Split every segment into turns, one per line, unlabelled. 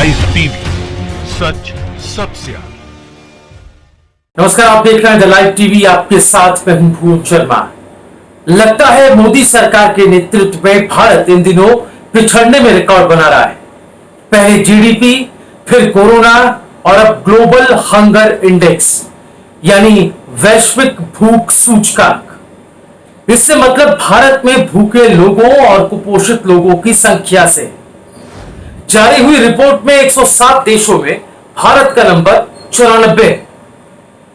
Live TV, सच सबसे आगे।
नमस्कार, आप देख रहे हैं द लाइव टीवी। आपके साथ मैं हूं भूम शर्मा। लगता है मोदी सरकार के नेतृत्व में भारत इन दिनों पिछड़ने में रिकॉर्ड बना रहा है। पहले जीडीपी, फिर कोरोना और अब ग्लोबल हंगर इंडेक्स यानी वैश्विक भूख सूचकांक। इससे मतलब भारत में भूखे लोगों और कुपोषित लोगों की संख्या से। जारी हुई रिपोर्ट में 107 देशों में भारत का नंबर 94।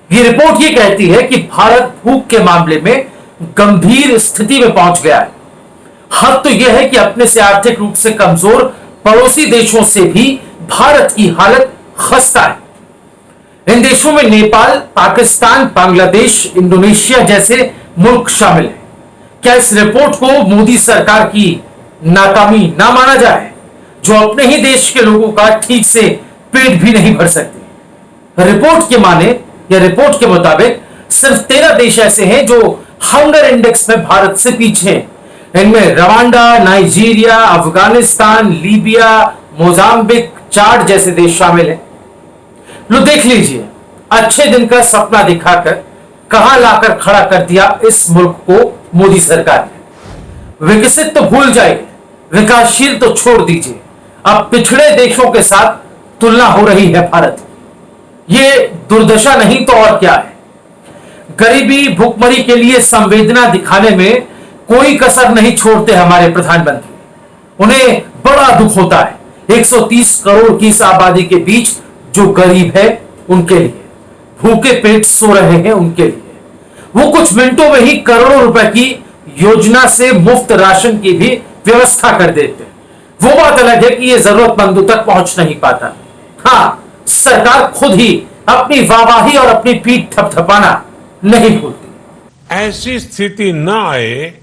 ये रिपोर्ट ये कहती है कि भारत भूख के मामले में गंभीर स्थिति में पहुंच गया है। हद तो यह है कि अपने से आर्थिक रूप से कमजोर पड़ोसी देशों से भी भारत की हालत खस्ता है। इन देशों में नेपाल, पाकिस्तान, बांग्लादेश, इंडोनेशिया जैसे मुल्क शामिल हैं। क्या इस रिपोर्ट को मोदी सरकार की नाकामी ना माना जाए, जो अपने ही देश के लोगों का ठीक से पेट भी नहीं भर सकते? रिपोर्ट के मुताबिक सिर्फ 13 देश ऐसे हैं जो हंगर इंडेक्स में भारत से पीछे हैं। इनमें Rwanda, Nigeria, Afghanistan, Libya, Mozambique, Chad जैसे देश शामिल हैं। लो देख लीजिए, अच्छे दिन का सपना दिखाकर कहां लाकर खड़ा कर दिया इस मुल्क को मोदी सरकार ने। विकसित तो भूल जाइए, विकासशील तो छोड़ दीजिए, अब पिछड़े देशों के साथ तुलना हो रही है भारत। ये दुर्दशा नहीं तो और क्या है। गरीबी, भुखमरी के लिए संवेदना दिखाने में कोई कसर नहीं छोड़ते हमारे प्रधानमंत्री। उन्हें बड़ा दुख होता है 130 करोड़ की इस आबादी के बीच जो गरीब है उनके लिए, भूखे पेट सो रहे हैं उनके लिए। वो कुछ मिनटों में ही करोड़ों रुपए की योजना से मुफ्त राशन की भी व्यवस्था कर देते हैं। वो बात अलग है कि ये जरूरतमंदों तक पहुंच नहीं पाता। हाँ, सरकार खुद ही अपनी वाहवाही और अपनी पीठ थपथपाना नहीं भूलती।
ऐसी स्थिति न आए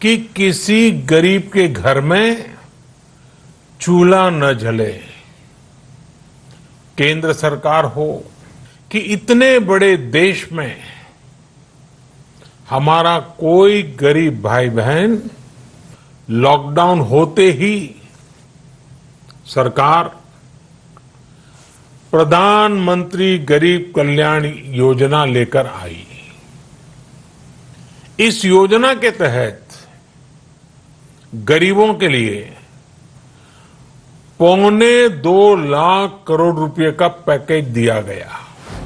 कि किसी गरीब के घर में चूल्हा न जले। केंद्र सरकार हो कि इतने बड़े देश में हमारा कोई गरीब भाई बहन लॉकडाउन होते ही सरकार प्रधानमंत्री गरीब कल्याण योजना लेकर आई। इस योजना के तहत गरीबों के लिए 2.25 लाख करोड़ रुपए का पैकेज दिया गया।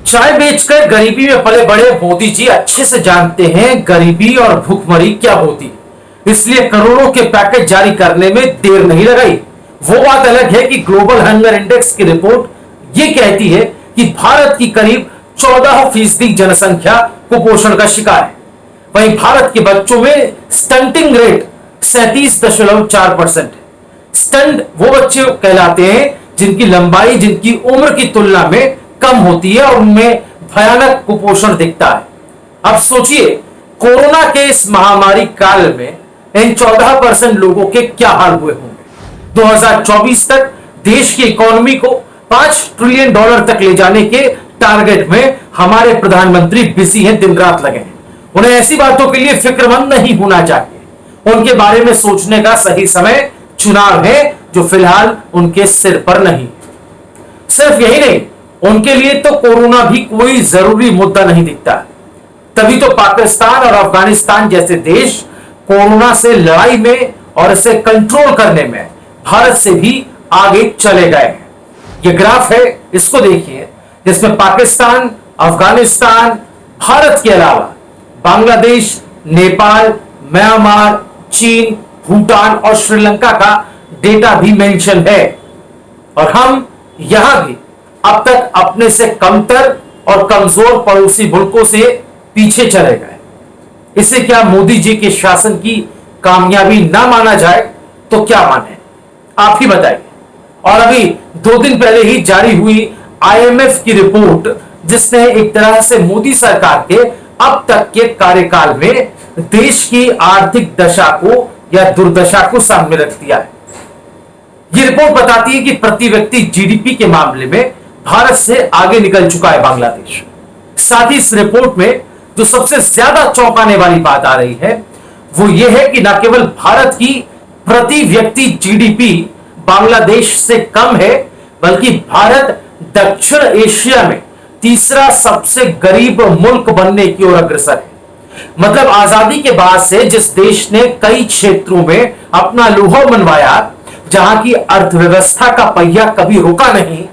चाय बेचकर गरीबी में पले बड़े मोदी जी अच्छे से जानते हैं गरीबी और भूखमरी क्या होती है, इसलिए करोड़ों के पैकेज जारी करने में देर नहीं लगाई। वो बात अलग है कि ग्लोबल हंगर इंडेक्स की रिपोर्ट ये कहती है कि भारत की करीब 14% जनसंख्या कुपोषण का शिकार है। वहीं भारत के बच्चों में स्टंटिंग रेट 37.4% है। स्टंट वो बच्चे कहलाते हैं जिनकी लंबाई जिनकी उम्र की तुलना में कम होती है और उनमें भयानक कुपोषण दिखता है। अब सोचिए, कोरोना के इस महामारी काल में इन 14% लोगों के क्या हाल हुए होंगे। 2024 तक देश की इकोनॉमी को $5 ट्रिलियन तक ले जाने के टारगेट में हमारे प्रधानमंत्री बिजी हैं, दिन रात लगे हैं। उन्हें ऐसी बातों के लिए फिक्रमंद नहीं होना चाहिए। उनके बारे में सोचने का सही समय चुनाव है, जो फिलहाल उनके सिर पर नहीं। सिर्फ यही नहीं, उनके लिए तो कोरोना भी कोई जरूरी मुद्दा नहीं दिखता। तभी तो पाकिस्तान और अफगानिस्तान जैसे देश कोरोना से लड़ाई में और इसे कंट्रोल करने में भारत से भी आगे चले गए। ये ग्राफ है, इसको देखिए, जिसमें पाकिस्तान, अफगानिस्तान, भारत के अलावा बांग्लादेश, नेपाल, म्यांमार, चीन, भूटान और श्रीलंका का डेटा भी मेंशन है। और हम यहां भी अब तक अपने से कमतर और कमजोर पड़ोसी मुल्कों से पीछे चले गए। इसे क्या मोदी जी के शासन की कामयाबी ना माना जाए तो क्या माने, आप ही बताइए। और अभी 2 दिन पहले ही जारी हुई IMF की रिपोर्ट, जिसने एक तरह से मोदी सरकार के अब तक के कार्यकाल में देश की आर्थिक दशा को या दुर्दशा को सामने रख दिया है। यह रिपोर्ट बताती है कि प्रति व्यक्ति जीडीपी के मामले में भारत से आगे निकल चुका है बांग्लादेश। साथ ही इस रिपोर्ट में जो सबसे ज्यादा चौंकाने वाली बात आ रही है वो ये है कि न केवल भारत की प्रति व्यक्ति जीडीपी बांग्लादेश से कम है, बल्कि भारत दक्षिण एशिया में तीसरा सबसे गरीब मुल्क बनने की ओर अग्रसर है। मतलब आजादी के बाद से जिस देश ने कई क्षेत्रों में अपना लोहा मनवाया, जहां की अर्थव्यवस्था का पहिया कभी रुका नहीं,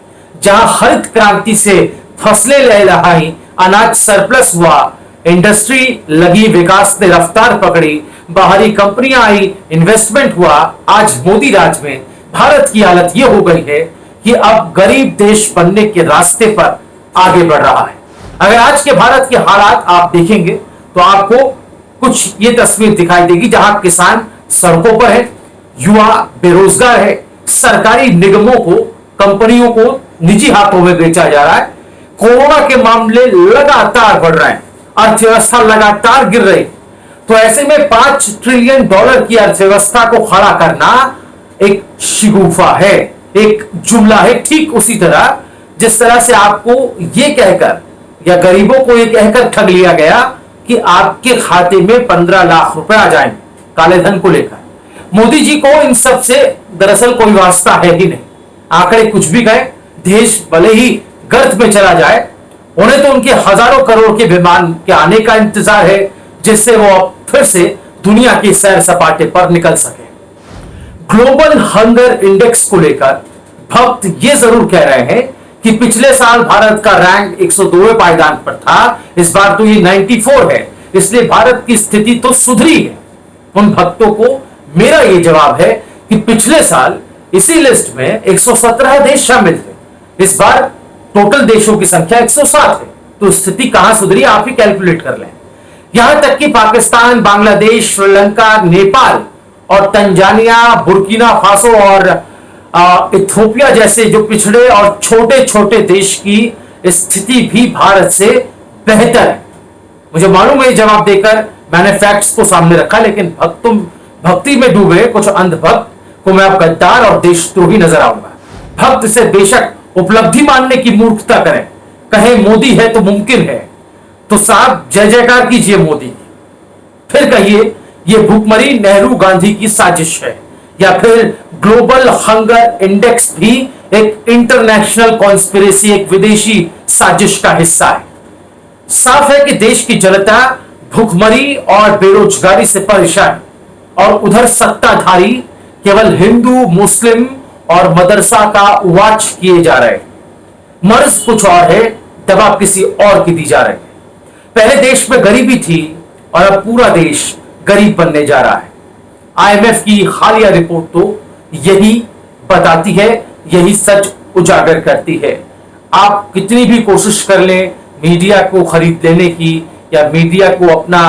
जहां हरित क्रांति से फसलें लहलहाई, अनाज सरप्लस हुआ, इंडस्ट्री लगी, विकास ने रफ्तार पकड़ी, बाहरी कंपनियां आई, इन्वेस्टमेंट हुआ, आज मोदी राज में भारत की हालत यह हो गई है कि अब गरीब देश बनने के रास्ते पर आगे बढ़ रहा है। अगर आज के भारत के हालात आप देखेंगे तो आपको कुछ ये तस्वीर दिखाई देगी, जहां किसान सड़कों पर है, युवा बेरोजगार है, सरकारी निगमों को, कंपनियों को निजी हाथों में बेचा जा रहा है, कोरोना के मामले लगातार बढ़ रहे हैं, अर्थव्यवस्था लगातार गिर रही। तो ऐसे में $5 ट्रिलियन की अर्थव्यवस्था को खड़ा करना एक शिगुफा है, एक जुमला है। ठीक उसी तरह जिस तरह से आपको यह कहकर या गरीबों को यह कहकर ठग लिया गया कि आपके खाते में 15 लाख रुपए आ जाएंगे काले धन को लेकर। मोदी जी को इन सब से दरअसल कोई वास्ता है ही नहीं। आंकड़े कुछ भी गए, देश भले ही गर्त में चला जाए, उन्हें तो उनके हजारों करोड़ के विमान के आने का इंतजार है, जिससे वो अब फिर से दुनिया की सैर सपाटे पर निकल सके। ग्लोबल हंगर इंडेक्स को लेकर भक्त ये जरूर कह रहे हैं कि पिछले साल भारत का रैंक 102वें पायदान पर था, इस बार तो ये 94 है, इसलिए भारत की स्थिति तो सुधरी है। उन भक्तों को मेरा ये जवाब है कि पिछले साल इसी लिस्ट में 117 देश शामिल थे, इस बार टोटल देशों की संख्या 107 है, तो स्थिति कहां सुधरी आप ही कैलकुलेट कर लें। यहां तक कि पाकिस्तान, बांग्लादेश, श्रीलंका, नेपाल और तंजानिया, बुर्किना फासो और इथियोपिया जैसे जो पिछड़े और छोटे छोटे देश की स्थिति भी भारत से बेहतर है। मुझे मालूम है जवाब देकर मैंने फैक्ट्स को सामने रखा, लेकिन भक्ति में डूबे कुछ अंधभक्त को मैं अब गद्दार और देशद्रोही नजर आऊंगा। भक्त से बेशक उपलब्धि मानने की मूर्खता करें, कहे मोदी है तो मुमकिन है, तो साहब जय जयकार कीजिए मोदी की। फिर कहिए ये भूखमरी नेहरू गांधी की साजिश है, या फिर ग्लोबल हंगर इंडेक्स भी एक इंटरनेशनल कॉन्स्पिरेसी, एक विदेशी साजिश का हिस्सा है। साफ है कि देश की जनता भूखमरी और बेरोजगारी से परेशान, और उधर सत्ताधारी केवल हिंदू, मुस्लिम और मदरसा का वाच किए जा रहे हैं। मर्ज कुछ और है, दवा किसी और की दी जा रही है। पहले देश में गरीबी थी और अब पूरा देश गरीब बनने जा रहा है। आईएमएफ की हालिया रिपोर्ट तो यही बताती है, यही सच उजागर करती है। आप कितनी भी कोशिश कर लें मीडिया को खरीद लेने की या मीडिया को अपना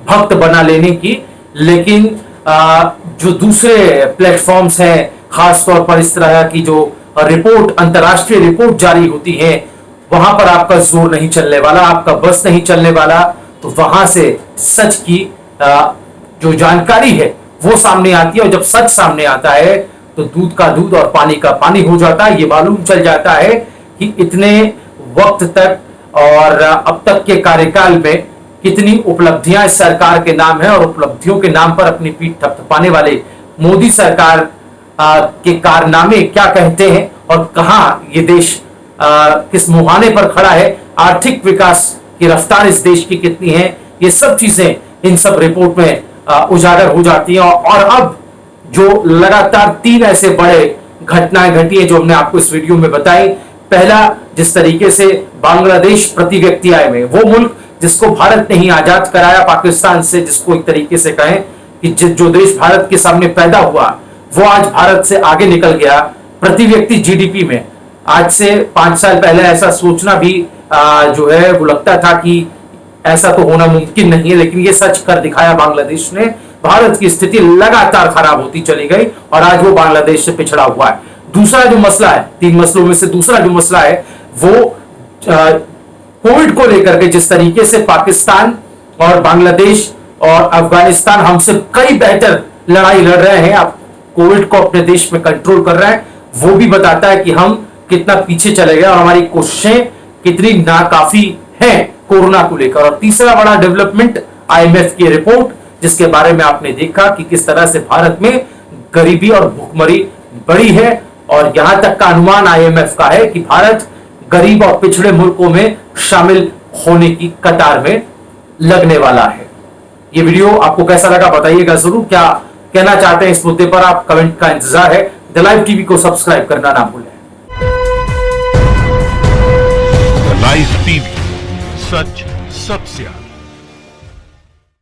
भक्त बना लेने की, लेकिन जो दूसरे प्लेटफॉर्म्स हैं, खासतौर पर इस तरह की जो रिपोर्ट, अंतर्राष्ट्रीय रिपोर्ट जारी होती है, वहां पर आपका जोर नहीं चलने वाला, आपका बस नहीं चलने वाला। तो वहां से सच की जो जानकारी है वो सामने आती है, और जब सच सामने आता है तो दूध का दूध और पानी का पानी हो जाता है। ये मालूम चल जाता है कि इतने वक्त तक और अब तक के कार्यकाल में कितनी उपलब्धियां इस सरकार के नाम है, और उपलब्धियों के नाम पर अपनी पीठ थपथपाने वाले मोदी सरकार के कारनामे क्या कहते हैं, और कहां ये देश किस मुहाने पर खड़ा है, आर्थिक विकास की रफ्तार इस देश की कितनी है, ये सब चीजें इन सब रिपोर्ट में उजागर हो जाती हैं। और अब जो लगातार 3 ऐसे बड़े घटनाएं घटी है जो हमने आपको इस वीडियो में बताई। पहला, जिस तरीके से बांग्लादेश प्रति व्यक्ति आय में, वो मुल्क जिसको भारत ने ही आजाद कराया पाकिस्तान से, जिसको एक तरीके से कहें कि जो देश भारत के सामने पैदा हुआ वो आज भारत से आगे निकल गया प्रति व्यक्ति जीडीपी में। आज से 5 साल पहले ऐसा सोचना भी जो है वो लगता था कि ऐसा तो होना मुमकिन नहीं है, लेकिन ये सच कर दिखाया बांग्लादेश ने। भारत की स्थिति लगातार खराब होती चली गई और आज वो बांग्लादेश से पिछड़ा हुआ है। दूसरा जो मसला है, 3 मसलों में से दूसरा जो मसला है वो कोविड को लेकर के, जिस तरीके से पाकिस्तान और बांग्लादेश और अफगानिस्तान हमसे कई बेहतर लड़ाई लड़ रहे हैं, आप कोविड को अपने देश में कंट्रोल कर रहे हैं, वो भी बताता है कि हम कितना पीछे चले गए और हमारी कोशिशें कितनी नाकाफी हैं कोरोना को लेकर। और तीसरा बड़ा डेवलपमेंट आईएमएफ की रिपोर्ट, जिसके बारे में आपने देखा कि किस तरह से भारत में गरीबी और भूखमरी बड़ी है और यहां तक का अनुमान आईएमएफ का है कि भारत गरीब और पिछड़े मुल्कों में शामिल होने की कतार में लगने वाला है। यह वीडियो आपको कैसा लगा बताइएगा जरूर। क्या कहना चाहते हैं इस मुद्दे पर, आप कमेंट का इंतजार है। द लाइव टीवी को सब्सक्राइब करना ना भूलें।
लाइव टीवी, सच सबसे आगे।